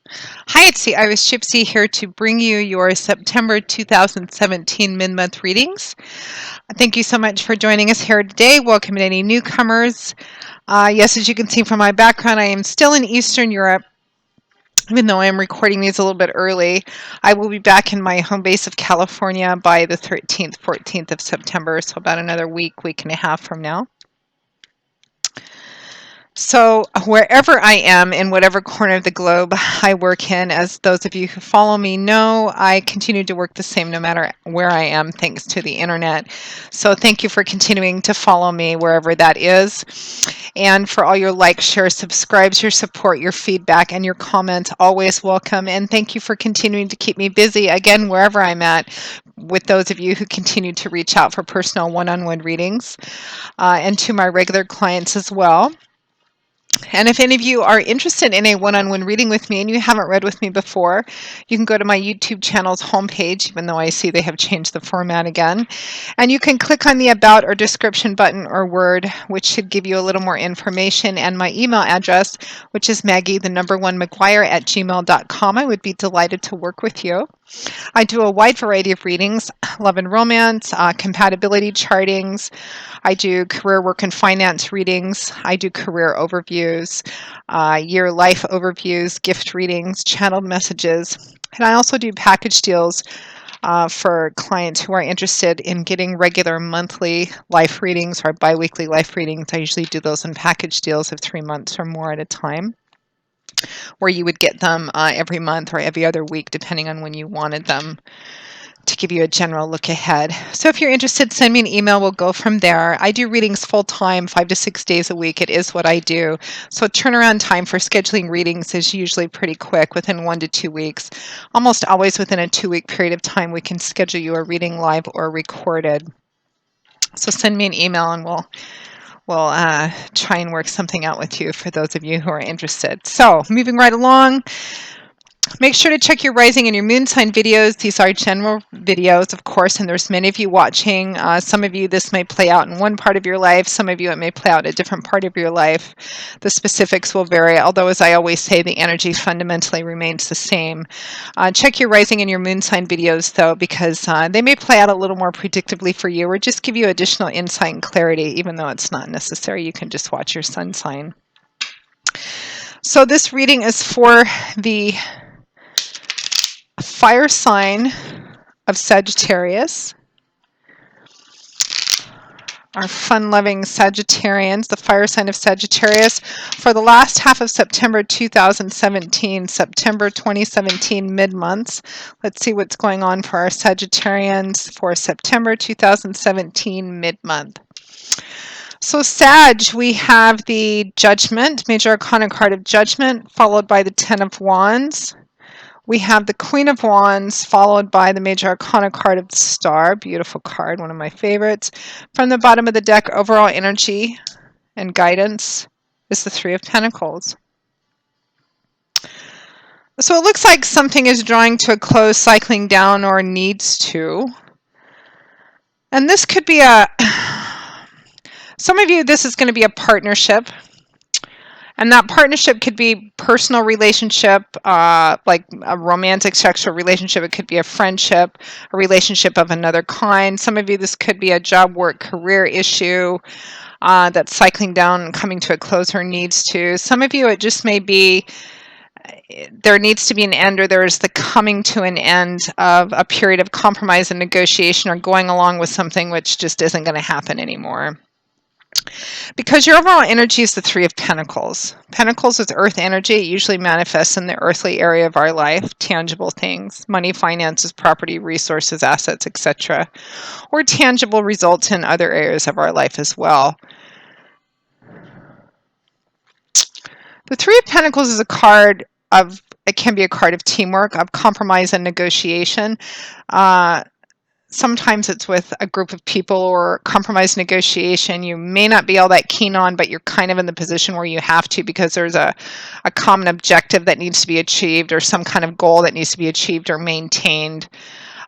Hi, it's the Irish Gypsy here to bring you your September 2017 mid-month readings. Thank you so much for joining us here today. Welcome to any newcomers. Yes, as you can see from my background, I am still in Eastern Europe. Even though I am recording these a little bit early, I will be back in my home base of California by the 13th, 14th of September, so about another week and a half from now. So, wherever I am in whatever corner of the globe I work in, as those of you who follow me know, I continue to work the same no matter where I am, thanks to the internet. So, thank you for continuing to follow me wherever that is. And for all your likes, shares, subscribes, your support, your feedback, and your comments, always welcome. And thank you for continuing to keep me busy, again, wherever I'm at, with those of you who continue to reach out for personal one-on-one readings, and to my regular clients as well. And if any of you are interested in a one-on-one reading with me and you haven't read with me before, you can go to my YouTube channel's homepage, even though I see they have changed the format again. And you can click on the About or Description button or word, which should give you a little more information, and my email address, which is Maggie1McGuire@gmail.com. I would be delighted to work with you. I do a wide variety of readings: love and romance, compatibility chartings. I do career, work, and finance readings. I do career overviews, year life overviews, gift readings, channeled messages. And I also do package deals for clients who are interested in getting regular monthly life readings or biweekly life readings. I usually do those in package deals of 3 months or more at a time, where you would get them every month or every other week, depending on when you wanted them, to give you a general look ahead. So if you're interested, send me an email. We'll go from there. I do readings full time, 5 to 6 days a week. It is what I do. So turnaround time for scheduling readings is usually pretty quick, within 1 to 2 weeks. Almost always within a 2-week period of time, we can schedule you a reading live or recorded. So send me an email and we'll try and work something out with you for those of you who are interested. So moving right along, make sure to check your rising and your moon sign videos. These are general videos, of course, and there's many of you watching. Some of you, this may play out in one part of your life. Some of you, it may play out a different part of your life. The specifics will vary, although, as I always say, the energy fundamentally remains the same. Check your rising and your moon sign videos, though, because they may play out a little more predictably for you, or just give you additional insight and clarity, even though it's not necessary. You can just watch your sun sign. So this reading is for the fire sign of Sagittarius. Our fun-loving Sagittarians, the fire sign of Sagittarius, for the last half of September 2017, September 2017 mid-months. Let's see what's going on for our Sagittarians for September 2017 mid-month. So Sag, we have the Judgment, Major Arcana card of Judgment, followed by the Ten of Wands. We have the Queen of Wands, followed by the Major Arcana card of the Star. Beautiful card, one of my favorites. From the bottom of the deck, overall energy and guidance is the Three of Pentacles. So it looks like something is drawing to a close, cycling down, or needs to. And this could be some of you, this is going to be a partnership. And that partnership could be personal relationship, like a romantic sexual relationship. It could be a friendship, a relationship of another kind. Some of you, this could be a job, work, career issue that's cycling down and coming to a close or needs to. Some of you, it just may be there needs to be an end, or there's the coming to an end of a period of compromise and negotiation, or going along with something which just isn't going to happen anymore. Because your overall energy is the Three of Pentacles. Pentacles is earth energy. It usually manifests in the earthly area of our life, tangible things, money, finances, property, resources, assets, etc. Or tangible results in other areas of our life as well. The Three of Pentacles is a card of, it can be a card of teamwork, of compromise and negotiation. Sometimes it's with a group of people, or compromise negotiation you may not be all that keen on, but you're kind of in the position where you have to, because there's a common objective that needs to be achieved, or some kind of goal that needs to be achieved or maintained.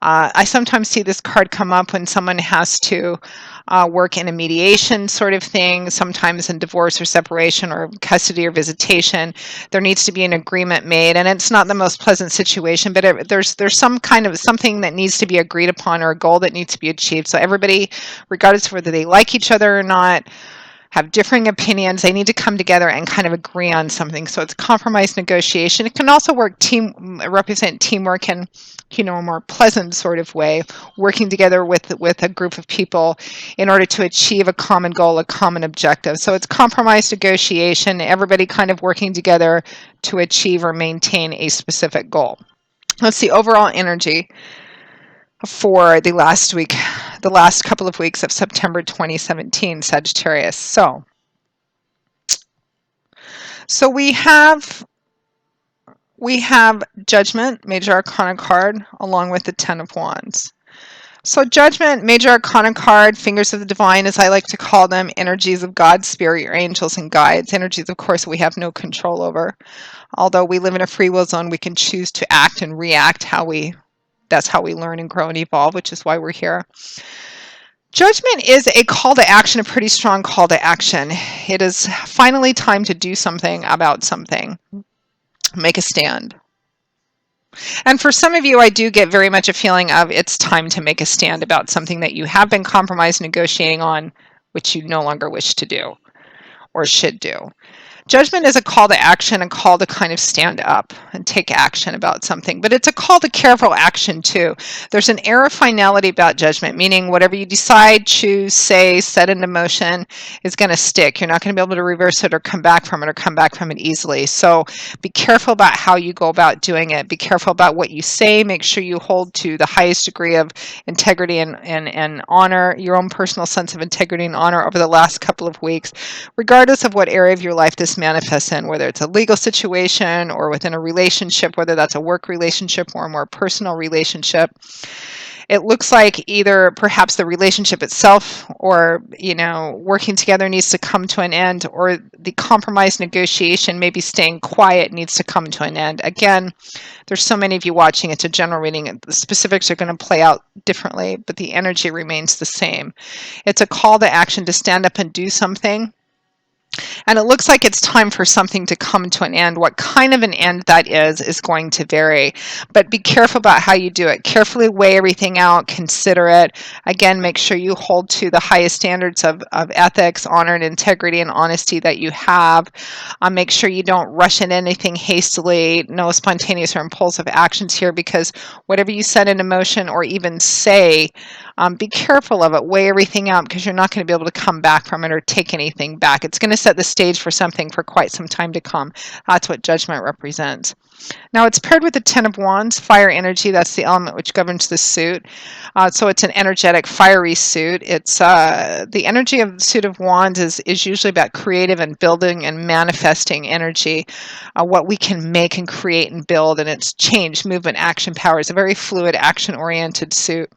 I sometimes see this card come up when someone has to work in a mediation sort of thing. Sometimes in divorce or separation or custody or visitation, there needs to be an agreement made, and it's not the most pleasant situation, but there's some kind of something that needs to be agreed upon or a goal that needs to be achieved. So everybody, regardless of whether they like each other or not, have differing opinions, they need to come together and kind of agree on something. So it's compromise negotiation. It can also represent teamwork in, a more pleasant sort of way, working together with a group of people in order to achieve a common goal, a common objective. So it's compromise negotiation, everybody kind of working together to achieve or maintain a specific goal. Let's see overall energy for the last couple of weeks of September 2017, Sagittarius. So we have Judgment, Major Arcana card, along with the Ten of Wands. So Judgment, Major Arcana card, Fingers of the Divine, as I like to call them, energies of God, Spirit, your angels and guides, energies, of course, we have no control over. Although we live in a free will zone, we can choose to act and react that's how we learn and grow and evolve, which is why we're here. Judgment is a call to action, a pretty strong call to action. It is finally time to do something about something. Make a stand. And for some of you, I do get very much a feeling of it's time to make a stand about something that you have been compromised negotiating on, which you no longer wish to do or should do. Judgment is a call to action, a call to kind of stand up and take action about something, but it's a call to careful action too. There's an air of finality about Judgment, meaning whatever you decide, choose, say, set into motion is going to stick. You're not going to be able to reverse it or come back from it easily. So be careful about how you go about doing it. Be careful about what you say. Make sure you hold to the highest degree of integrity and honor, your own personal sense of integrity and honor over the last couple of weeks, regardless of what area of your life this manifests in, whether it's a legal situation or within a relationship, whether that's a work relationship or a more personal relationship. It looks like either perhaps the relationship itself or, working together needs to come to an end, or the compromise negotiation, maybe staying quiet, needs to come to an end. Again, there's so many of you watching. It's a general reading. The specifics are going to play out differently, but the energy remains the same. It's a call to action to stand up and do something. And it looks like it's time for something to come to an end. What kind of an end that is going to vary. But be careful about how you do it. Carefully weigh everything out. Consider it. Again, make sure you hold to the highest standards of ethics, honor, and integrity and honesty that you have. Make sure you don't rush into anything hastily. No spontaneous or impulsive actions here, because whatever you set into motion or even say, be careful of it. Weigh everything out, because you're not going to be able to come back from it or take anything back. It's going to set the stage for something for quite some time to come. That's what Judgment represents. Now it's paired with the Ten of Wands, fire energy. That's the element which governs the suit. So it's an energetic, fiery suit. It's the energy of the suit of Wands is usually about creative and building and manifesting energy, what we can make and create and build, and it's change, movement, action, power. It's a very fluid, action-oriented suit.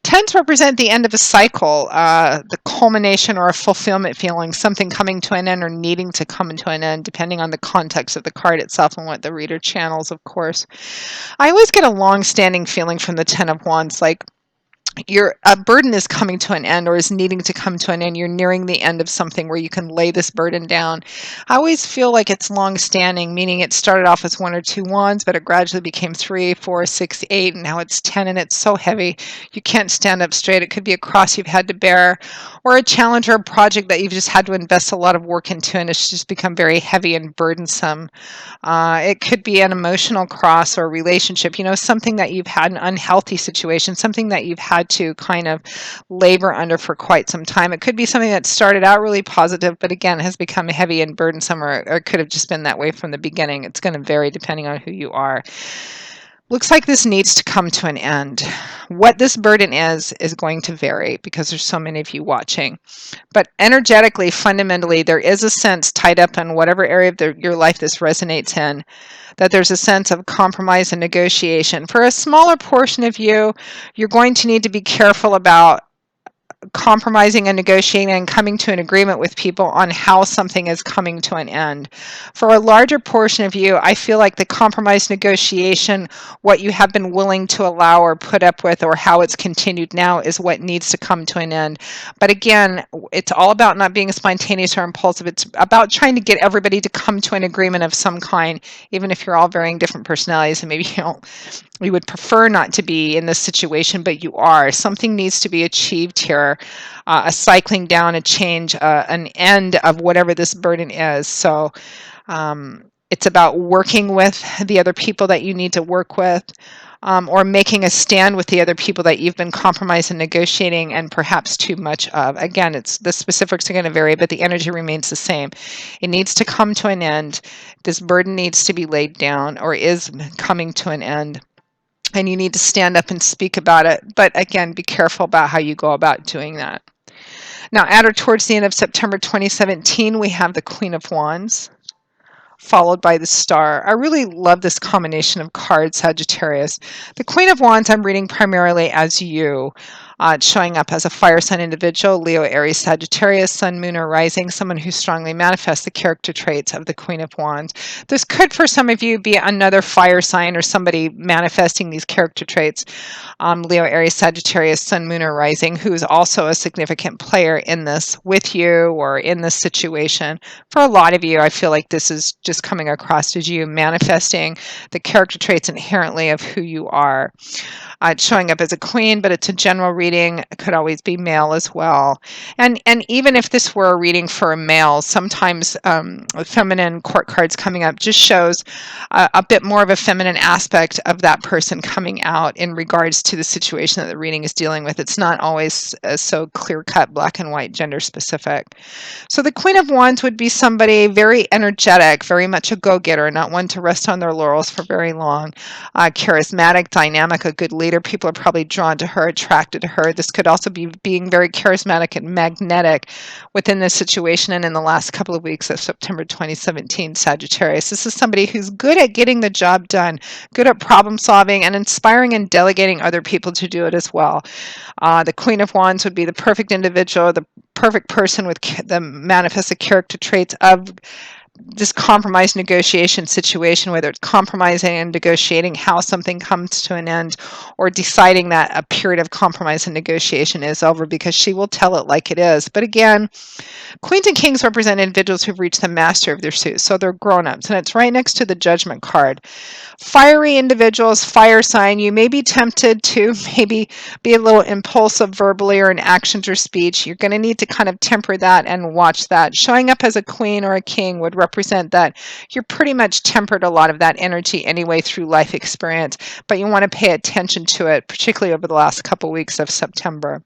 Tens represent the end of a cycle, the culmination or a fulfillment feeling, something coming to an end or needing to come to an end, depending on the context of the card itself and what the reader channels, of course. I always get a long-standing feeling from the Ten of Wands, like a burden is coming to an end or is needing to come to an end. You're nearing the end of something where you can lay this burden down. I always feel like it's long-standing, meaning it started off as 1 or 2 wands, but it gradually became 3, 4, 6, 8, and now it's 10, and it's so heavy you can't stand up straight. It could be a cross you've had to bear, or a challenge or a project that you've just had to invest a lot of work into, and it's just become very heavy and burdensome. It could be an emotional cross or a relationship, something that you've had, an unhealthy situation, something that you've had to kind of labor under for quite some time. It could be something that started out really positive, but again, has become heavy and burdensome, or it could have just been that way from the beginning. It's going to vary depending on who you are. Looks like this needs to come to an end. What this burden is going to vary, because there's so many of you watching. But energetically, fundamentally, there is a sense tied up in whatever area of your life this resonates in, that there's a sense of compromise and negotiation. For a smaller portion of you, you're going to need to be careful about compromising and negotiating and coming to an agreement with people on how something is coming to an end. For a larger portion of you, I feel like the compromise negotiation, what you have been willing to allow or put up with, or how it's continued now, is what needs to come to an end. But again, it's all about not being spontaneous or impulsive. It's about trying to get everybody to come to an agreement of some kind, even if you're all varying different personalities and maybe you would prefer not to be in this situation, but you are. Something needs to be achieved here, a cycling down, a change, an end of whatever this burden is. So it's about working with the other people that you need to work with, or making a stand with the other people that you've been compromising, negotiating, and perhaps too much of. Again, the specifics are going to vary, but the energy remains the same. It needs to come to an end. This burden needs to be laid down, or is coming to an end. And you need to stand up and speak about it. But again, be careful about how you go about doing that. Now, at or towards the end of September 2017, we have the Queen of Wands, followed by the Star. I really love this combination of cards, Sagittarius. The Queen of Wands I'm reading primarily as you, showing up as a fire sign individual, Leo, Aries, Sagittarius, Sun, Moon, or Rising, someone who strongly manifests the character traits of the Queen of Wands. This could, for some of you, be another fire sign or somebody manifesting these character traits. Leo, Aries, Sagittarius, Sun, Moon, or Rising, who is also a significant player in this with you or in this situation. For a lot of you, I feel like this is just coming across as you manifesting the character traits inherently of who you are. It's showing up as a queen, but it's a general reading. It could always be male as well. And even if this were a reading for a male, sometimes feminine court cards coming up just shows a bit more of a feminine aspect of that person coming out in regards to the situation that the reading is dealing with. It's not always so clear-cut, black and white, gender specific. So the Queen of Wands would be somebody very energetic, very much a go-getter, not one to rest on their laurels for very long. Charismatic, dynamic, a good leader. People are probably drawn to her, attracted to her. This could also be being very charismatic and magnetic within this situation and in the last couple of weeks of September 2017, Sagittarius. This is somebody who's good at getting the job done, good at problem solving, and inspiring and delegating other people to do it as well. The Queen of Wands would be the perfect individual, the perfect person with the manifested character traits of this compromise negotiation situation, whether it's compromising and negotiating how something comes to an end, or deciding that a period of compromise and negotiation is over, because she will tell it like it is. But again, Queens and Kings represent individuals who've reached the master of their suit, so they're grown-ups, and it's right next to the Judgment card. Fiery individuals, fire sign, you may be tempted to maybe be a little impulsive verbally or in actions or speech. You're going to need to kind of temper that and watch that. Showing up as a queen or a king would represent that you're pretty much tempered a lot of that energy anyway through life experience, but you want to pay attention to it, particularly over the last couple weeks of September.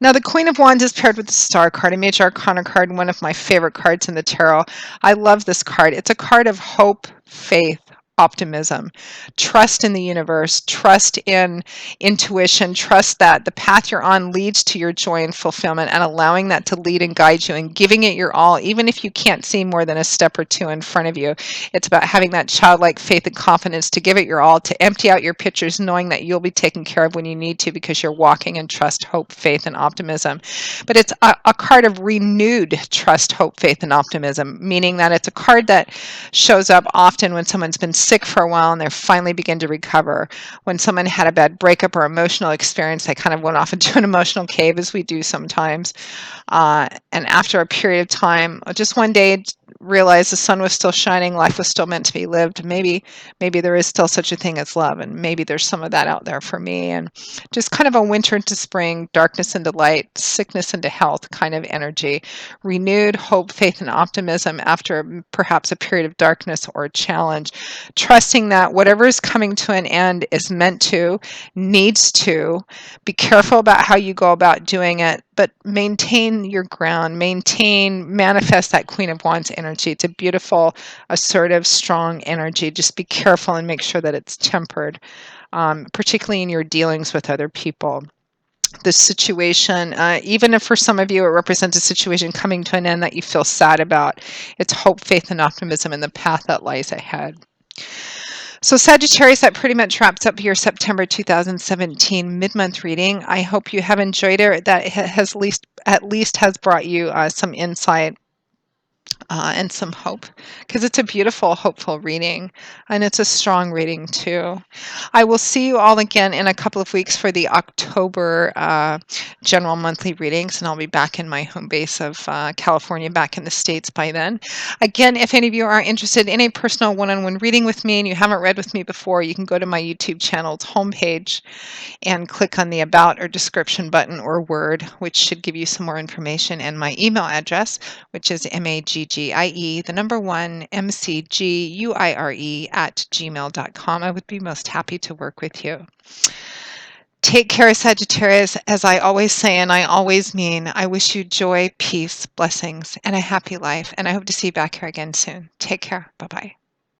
Now, the Queen of Wands is paired with the Star card, a major arcana card, and one of my favorite cards in the tarot. I love this card. It's a card of hope, faith, optimism, trust in the universe, trust in intuition, trust that the path you're on leads to your joy and fulfillment, and allowing that to lead and guide you and giving it your all, even if you can't see more than a step or two in front of you. It's about having that childlike faith and confidence to give it your all, to empty out your pictures, knowing that you'll be taken care of when you need to, because you're walking in trust, hope, faith, and optimism. But it's a card of renewed trust, hope, faith, and optimism, meaning that it's a card that shows up often when someone's been sick for a while and they finally begin to recover. When someone had a bad breakup or emotional experience, they kind of went off into an emotional cave, as we do sometimes. And after a period of time, just one day, realized the sun was still shining, life was still meant to be lived. Maybe there is still such a thing as love, and maybe there's some of that out there for me. And just kind of a winter into spring, darkness into light, sickness into health kind of energy. Renewed hope, faith, and optimism after perhaps a period of darkness or challenge. Trusting that whatever is coming to an end is meant to, needs to. Be careful about how you go about doing it, but maintain your ground, manifest that Queen of Wands energy. It's a beautiful, assertive, strong energy. Just be careful and make sure that it's tempered, particularly in your dealings with other people. This situation, even if for some of you it represents a situation coming to an end that you feel sad about, it's hope, faith, and optimism in the path that lies ahead. So Sagittarius, that pretty much wraps up your September 2017 mid-month reading. I hope you have enjoyed it. That has at least has brought you some insight and some hope, because it's a beautiful, hopeful reading, and it's a strong reading too. I will see you all again in a couple of weeks for the October general monthly readings, and I'll be back in my home base of California, back in the States by then. Again, if any of you are interested in a personal one-on-one reading with me and you haven't read with me before, you can go to my YouTube channel's homepage and click on the About or Description button or Word, which should give you some more information, and my email address, which is MAGGIE, the number 1, MCGUIRE @gmail.com. I would be most happy to work with you. Take care, Sagittarius. As I always say, and I always mean, I wish you joy, peace, blessings, and a happy life. And I hope to see you back here again soon. Take care. Bye-bye.